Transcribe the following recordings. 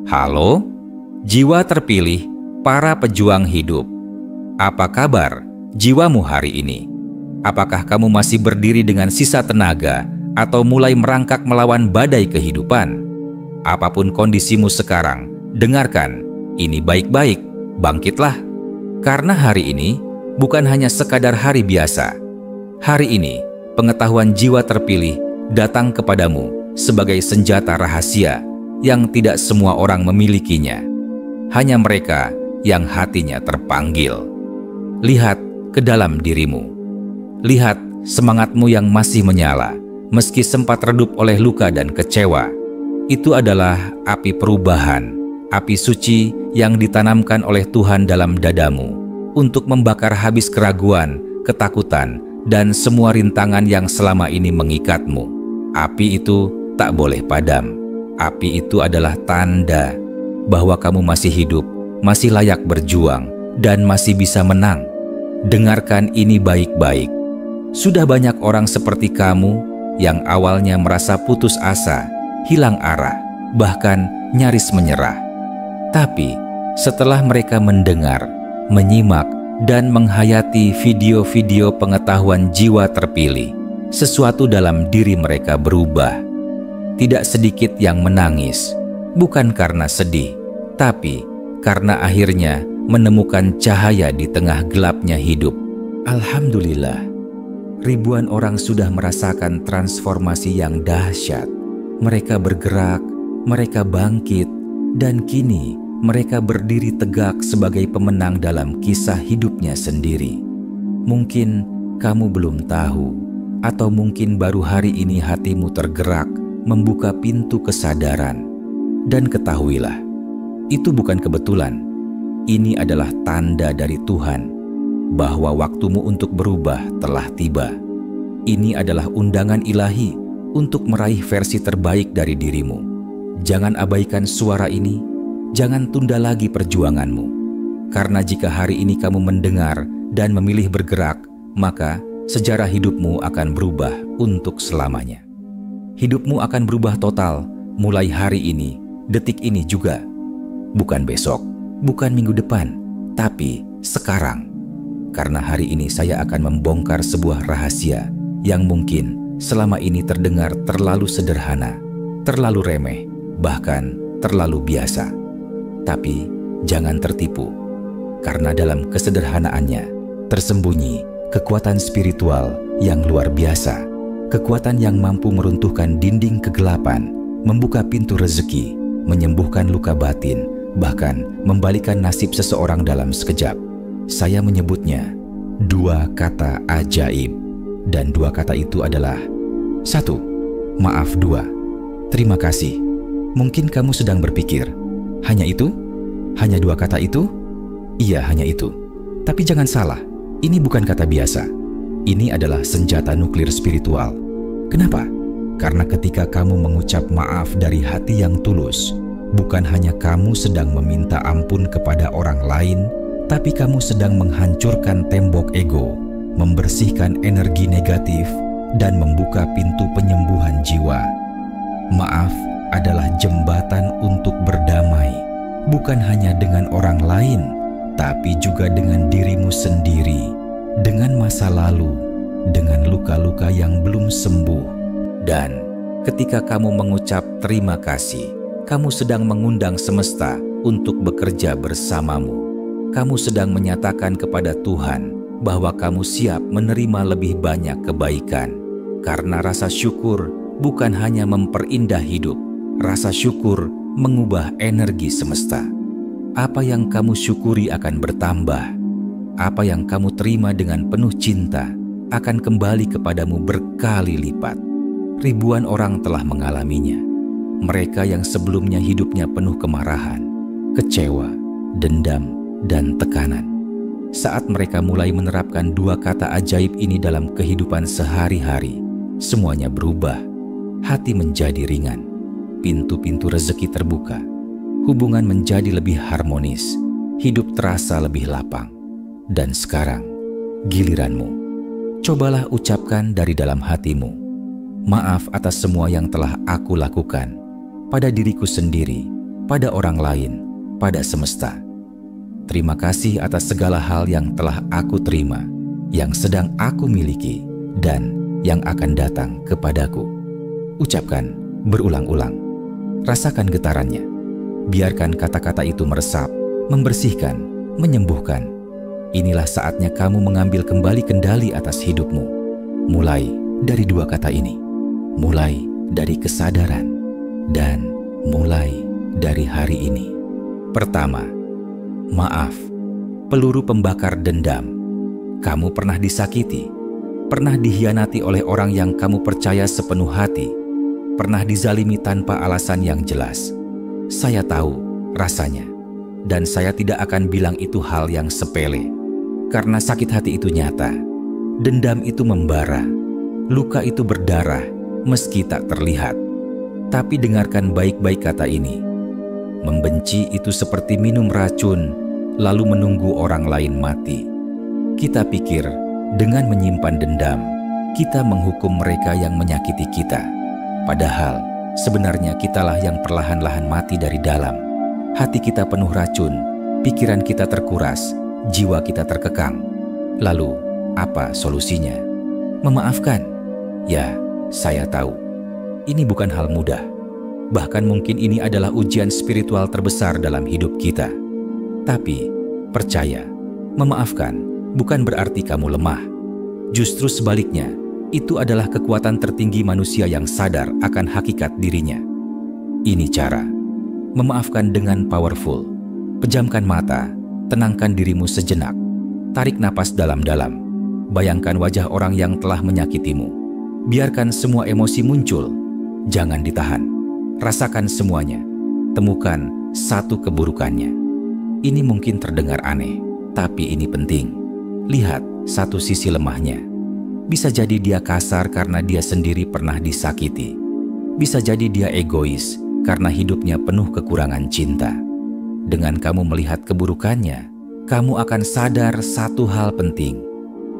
Halo, jiwa terpilih, para pejuang hidup. Apa kabar jiwamu hari ini? Apakah kamu masih berdiri dengan sisa tenaga atau mulai merangkak melawan badai kehidupan? Apapun kondisimu sekarang, dengarkan, ini baik-baik, bangkitlah. Karena hari ini bukan hanya sekadar hari biasa. Hari ini, pengetahuan jiwa terpilih datang kepadamu sebagai senjata rahasia yang tidak semua orang memilikinya. Hanya mereka yang hatinya terpanggil. Lihat ke dalam dirimu. Lihat semangatmu yang masih menyala, meski sempat redup oleh luka dan kecewa. Itu adalah api perubahan, api suci yang ditanamkan oleh Tuhan dalam dadamu untuk membakar habis keraguan, ketakutan, dan semua rintangan yang selama ini mengikatmu. Api itu tak boleh padam. Api itu adalah tanda bahwa kamu masih hidup, masih layak berjuang, dan masih bisa menang. Dengarkan ini baik-baik. Sudah banyak orang seperti kamu yang awalnya merasa putus asa, hilang arah, bahkan nyaris menyerah. Tapi setelah mereka mendengar, menyimak, dan menghayati video-video pengetahuan jiwa terpilih, sesuatu dalam diri mereka berubah. Tidak sedikit yang menangis, bukan karena sedih, tapi karena akhirnya menemukan cahaya di tengah gelapnya hidup. Alhamdulillah, ribuan orang sudah merasakan transformasi yang dahsyat. Mereka bergerak, mereka bangkit, dan kini mereka berdiri tegak sebagai pemenang dalam kisah hidupnya sendiri. Mungkin kamu belum tahu, atau mungkin baru hari ini hatimu tergerak membuka pintu kesadaran. Dan ketahuilah, itu bukan kebetulan. Ini adalah tanda dari Tuhan bahwa waktumu untuk berubah telah tiba. Ini adalah undangan ilahi untuk meraih versi terbaik dari dirimu. Jangan abaikan suara ini, jangan tunda lagi perjuanganmu. Karena jika hari ini kamu mendengar dan memilih bergerak, maka sejarah hidupmu akan berubah untuk selamanya. Hidupmu akan berubah total mulai hari ini, detik ini juga. Bukan besok, bukan minggu depan, tapi sekarang. Karena hari ini saya akan membongkar sebuah rahasia yang mungkin selama ini terdengar terlalu sederhana, terlalu remeh, bahkan terlalu biasa. Tapi jangan tertipu, karena dalam kesederhanaannya tersembunyi kekuatan spiritual yang luar biasa. Kekuatan yang mampu meruntuhkan dinding kegelapan, membuka pintu rezeki, menyembuhkan luka batin, bahkan membalikan nasib seseorang dalam sekejap. Saya menyebutnya dua kata ajaib. Dan dua kata itu adalah: 1. Maaf. 2. Terima kasih. Mungkin kamu sedang berpikir, hanya itu? Hanya dua kata itu? Iya, hanya itu. Tapi jangan salah, ini bukan kata biasa. Ini adalah senjata nuklir spiritual. Kenapa? Karena ketika kamu mengucap maaf dari hati yang tulus, bukan hanya kamu sedang meminta ampun kepada orang lain, tapi kamu sedang menghancurkan tembok ego, membersihkan energi negatif, dan membuka pintu penyembuhan jiwa. Maaf adalah jembatan untuk berdamai, bukan hanya dengan orang lain, tapi juga dengan dirimu sendiri, dengan masa lalu, dengan luka-luka yang belum sembuh. Dan ketika kamu mengucap terima kasih, kamu sedang mengundang semesta untuk bekerja bersamamu. Kamu sedang menyatakan kepada Tuhan bahwa kamu siap menerima lebih banyak kebaikan. Karena rasa syukur bukan hanya memperindah hidup, rasa syukur mengubah energi semesta. Apa yang kamu syukuri akan bertambah. Apa yang kamu terima dengan penuh cinta akan kembali kepadamu berkali lipat. Ribuan orang telah mengalaminya. Mereka yang sebelumnya hidupnya penuh kemarahan, kecewa, dendam, dan tekanan. Saat mereka mulai menerapkan dua kata ajaib ini dalam kehidupan sehari-hari, semuanya berubah. Hati menjadi ringan, pintu-pintu rezeki terbuka, hubungan menjadi lebih harmonis, hidup terasa lebih lapang. Dan sekarang, giliranmu. Cobalah ucapkan dari dalam hatimu, maaf atas semua yang telah aku lakukan pada diriku sendiri, pada orang lain, pada semesta. Terima kasih atas segala hal yang telah aku terima, yang sedang aku miliki, dan yang akan datang kepadaku. Ucapkan berulang-ulang. Rasakan getarannya. Biarkan kata-kata itu meresap, membersihkan, menyembuhkan. Inilah saatnya kamu mengambil kembali kendali atas hidupmu. Mulai dari dua kata ini. Mulai dari kesadaran. Dan mulai dari hari ini. Pertama, maaf. Peluru pembakar dendam. Kamu pernah disakiti, pernah dikhianati oleh orang yang kamu percaya sepenuh hati, pernah dizalimi tanpa alasan yang jelas. Saya tahu rasanya, dan saya tidak akan bilang itu hal yang sepele, karena sakit hati itu nyata. Dendam itu membara, luka itu berdarah meski tak terlihat. Tapi dengarkan baik-baik kata ini. Membenci itu seperti minum racun, lalu menunggu orang lain mati. Kita pikir dengan menyimpan dendam, kita menghukum mereka yang menyakiti kita. Padahal sebenarnya kitalah yang perlahan-lahan mati dari dalam. Hati kita penuh racun, pikiran kita terkuras, jiwa kita terkekang. Lalu, apa solusinya? Memaafkan. Ya, saya tahu. Ini bukan hal mudah. Bahkan mungkin ini adalah ujian spiritual terbesar dalam hidup kita. Tapi, percaya, memaafkan bukan berarti kamu lemah. Justru sebaliknya, itu adalah kekuatan tertinggi manusia yang sadar akan hakikat dirinya. Ini cara. Memaafkan dengan powerful. Pejamkan mata, tenangkan dirimu sejenak. Tarik napas dalam-dalam. Bayangkan wajah orang yang telah menyakitimu. Biarkan semua emosi muncul. Jangan ditahan. Rasakan semuanya. Temukan satu keburukannya. Ini mungkin terdengar aneh, tapi ini penting. Lihat satu sisi lemahnya. Bisa jadi dia kasar karena dia sendiri pernah disakiti. Bisa jadi dia egois karena hidupnya penuh kekurangan cinta. Dengan kamu melihat keburukannya, kamu akan sadar satu hal penting.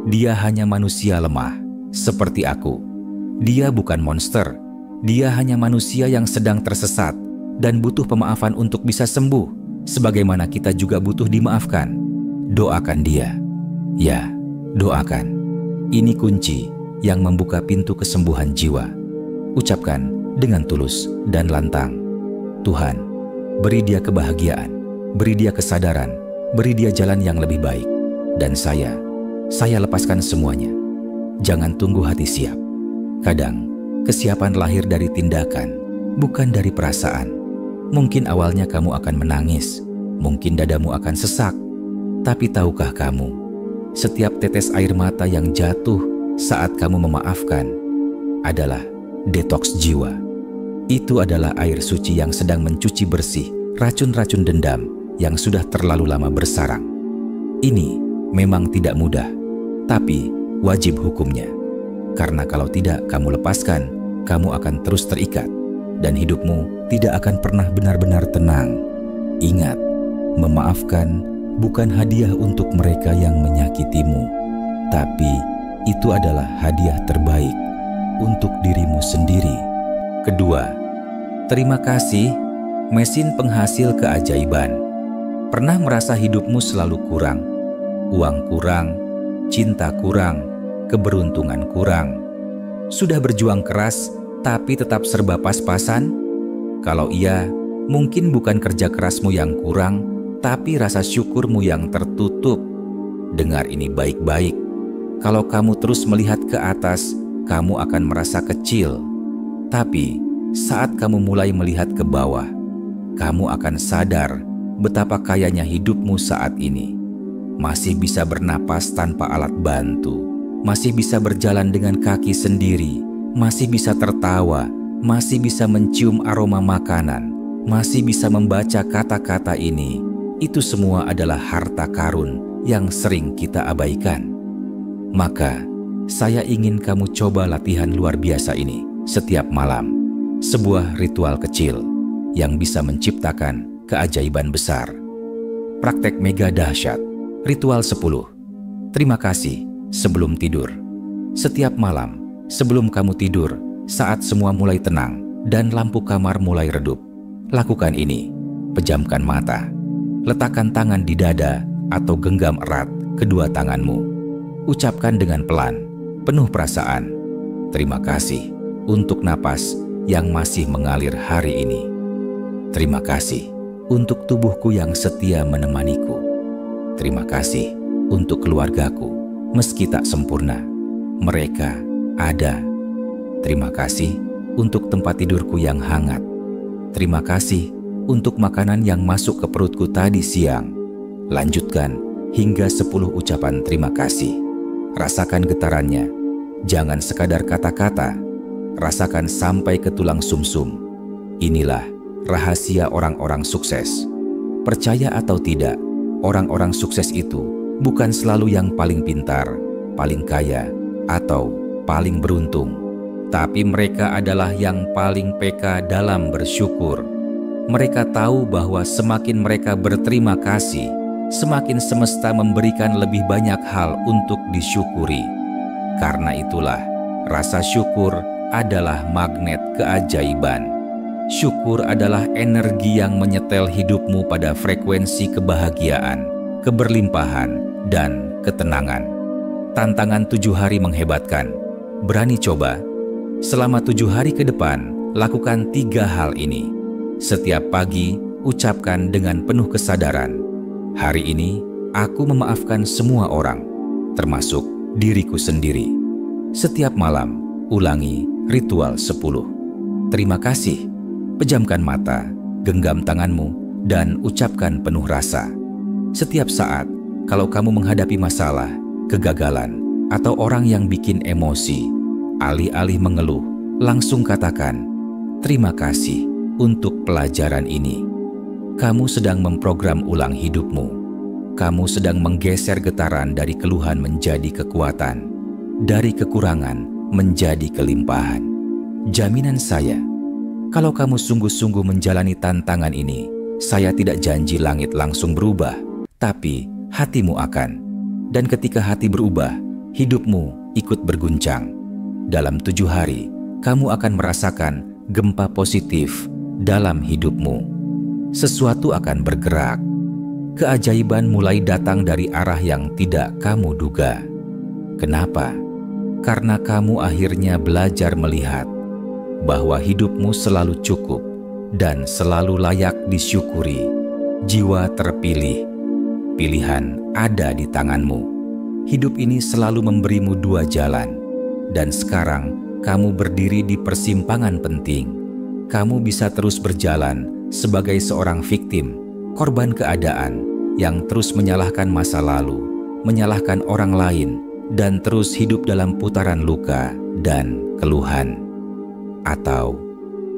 Dia hanya manusia lemah, seperti aku. Dia bukan monster. Dia hanya manusia yang sedang tersesat dan butuh pemaafan untuk bisa sembuh, sebagaimana kita juga butuh dimaafkan. Doakan dia. Ya, doakan. Ini kunci yang membuka pintu kesembuhan jiwa. Ucapkan dengan tulus dan lantang. Tuhan, beri dia kebahagiaan, beri dia kesadaran, beri dia jalan yang lebih baik. Dan saya lepaskan semuanya. Jangan tunggu hati siap. Kadang, kesiapan lahir dari tindakan, bukan dari perasaan. Mungkin awalnya kamu akan menangis, mungkin dadamu akan sesak. Tapi tahukah kamu, setiap tetes air mata yang jatuh saat kamu memaafkan adalah detoks jiwa. Itu adalah air suci yang sedang mencuci bersih racun-racun dendam yang sudah terlalu lama bersarang. Ini memang tidak mudah, tapi wajib hukumnya. Karena kalau tidak kamu lepaskan, kamu akan terus terikat, dan hidupmu tidak akan pernah benar-benar tenang. Ingat, memaafkan bukan hadiah untuk mereka yang menyakitimu, tapi itu adalah hadiah terbaik untuk dirimu sendiri. Kedua, terima kasih, mesin penghasil keajaiban. Pernah merasa hidupmu selalu kurang? Uang kurang, cinta kurang, keberuntungan kurang. Sudah berjuang keras, tapi tetap serba pas-pasan? Kalau iya, mungkin bukan kerja kerasmu yang kurang, tapi rasa syukurmu yang tertutup. Dengar ini baik-baik. Kalau kamu terus melihat ke atas, kamu akan merasa kecil. Tapi, saat kamu mulai melihat ke bawah, kamu akan sadar betapa kayanya hidupmu saat ini. Masih bisa bernapas tanpa alat bantu, masih bisa berjalan dengan kaki sendiri, masih bisa tertawa, masih bisa mencium aroma makanan, masih bisa membaca kata-kata ini. Itu semua adalah harta karun yang sering kita abaikan. Maka, saya ingin kamu coba latihan luar biasa ini setiap malam. Sebuah ritual kecil yang bisa menciptakan keajaiban besar. Praktek mega dahsyat. Ritual 10. Terima kasih sebelum tidur. Setiap malam, sebelum kamu tidur, saat semua mulai tenang dan lampu kamar mulai redup, lakukan ini. Pejamkan mata. Letakkan tangan di dada atau genggam erat kedua tanganmu. Ucapkan dengan pelan, penuh perasaan. Terima kasih untuk napas yang masih mengalir hari ini. Terima kasih untuk tubuhku yang setia menemaniku. Terima kasih untuk keluargaku, meski tak sempurna. Mereka ada. Terima kasih untuk tempat tidurku yang hangat. Terima kasih untuk makanan yang masuk ke perutku tadi siang. Lanjutkan hingga 10 ucapan terima kasih. Rasakan getarannya. Jangan sekadar kata-kata. Rasakan sampai ke tulang sumsum. Inilah rahasia orang-orang sukses. Percaya atau tidak, orang-orang sukses itu bukan selalu yang paling pintar, paling kaya, atau paling beruntung. Tapi mereka adalah yang paling peka dalam bersyukur. Mereka tahu bahwa semakin mereka berterima kasih, semakin semesta memberikan lebih banyak hal untuk disyukuri. Karena itulah, rasa syukur adalah magnet keajaiban. Syukur adalah energi yang menyetel hidupmu pada frekuensi kebahagiaan, keberlimpahan, dan ketenangan. Tantangan 7 hari menghebatkan. Berani coba? Selama 7 hari ke depan, lakukan 3 hal ini. Setiap pagi, ucapkan dengan penuh kesadaran, hari ini aku memaafkan semua orang, termasuk diriku sendiri. Setiap malam, ulangi ritual 10. Terima kasih. Pejamkan mata, genggam tanganmu, dan ucapkan penuh rasa. Setiap saat, kalau kamu menghadapi masalah, kegagalan, atau orang yang bikin emosi, alih-alih mengeluh, langsung katakan, terima kasih untuk pelajaran ini. Kamu sedang memprogram ulang hidupmu. Kamu sedang menggeser getaran dari keluhan menjadi kekuatan, dari kekurangan menjadi kelimpahan. Jaminan saya, kalau kamu sungguh-sungguh menjalani tantangan ini, saya tidak janji langit langsung berubah, tapi hatimu akan. Dan ketika hati berubah, hidupmu ikut berguncang. Dalam 7 hari, kamu akan merasakan gempa positif dalam hidupmu. Sesuatu akan bergerak. Keajaiban mulai datang dari arah yang tidak kamu duga. Kenapa? Karena kamu akhirnya belajar melihat bahwa hidupmu selalu cukup dan selalu layak disyukuri. Jiwa terpilih. Pilihan ada di tanganmu. Hidup ini selalu memberimu 2 jalan. Dan sekarang kamu berdiri di persimpangan penting. Kamu bisa terus berjalan sebagai seorang viktim, korban keadaan yang terus menyalahkan masa lalu, menyalahkan orang lain, dan terus hidup dalam putaran luka dan keluhan. Atau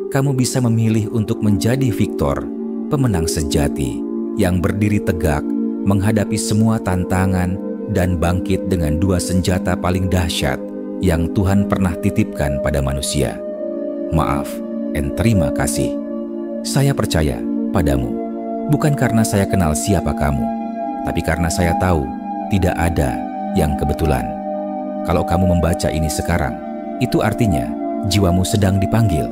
kamu bisa memilih untuk menjadi Victor, pemenang sejati yang berdiri tegak menghadapi semua tantangan dan bangkit dengan 2 senjata paling dahsyat yang Tuhan pernah titipkan pada manusia. Maaf dan terima kasih. Saya percaya padamu, bukan karena saya kenal siapa kamu, tapi karena saya tahu tidak ada yang kebetulan. Kalau kamu membaca ini sekarang, itu artinya jiwamu sedang dipanggil.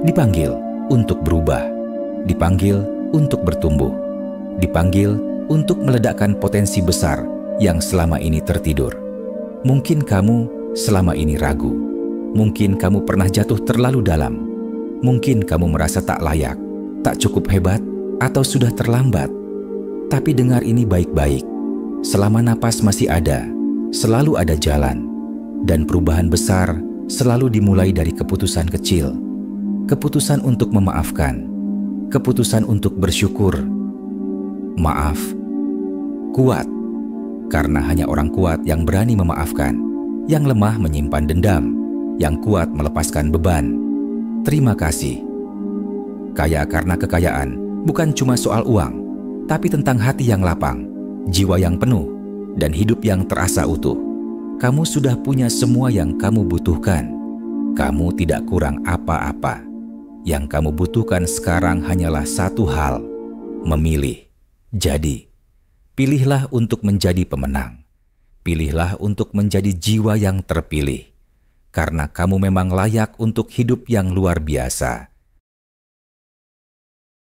Dipanggil untuk berubah. Dipanggil untuk bertumbuh. Dipanggil untuk meledakkan potensi besar yang selama ini tertidur. Mungkin kamu selama ini ragu. Mungkin kamu pernah jatuh terlalu dalam. Mungkin kamu merasa tak layak, tak cukup hebat, atau sudah terlambat. Tapi dengar ini baik-baik. Selama napas masih ada, selalu ada jalan. Dan perubahan besar selalu dimulai dari keputusan kecil. Keputusan untuk memaafkan. Keputusan untuk bersyukur. Maaf. Kuat. Karena hanya orang kuat yang berani memaafkan. Yang lemah menyimpan dendam. Yang kuat melepaskan beban. Terima kasih. Kaya karena kekayaan bukan cuma soal uang, tapi tentang hati yang lapang, jiwa yang penuh, dan hidup yang terasa utuh. Kamu sudah punya semua yang kamu butuhkan. Kamu tidak kurang apa-apa. Yang kamu butuhkan sekarang hanyalah satu hal, memilih. Jadi, pilihlah untuk menjadi pemenang. Pilihlah untuk menjadi jiwa yang terpilih. Karena kamu memang layak untuk hidup yang luar biasa.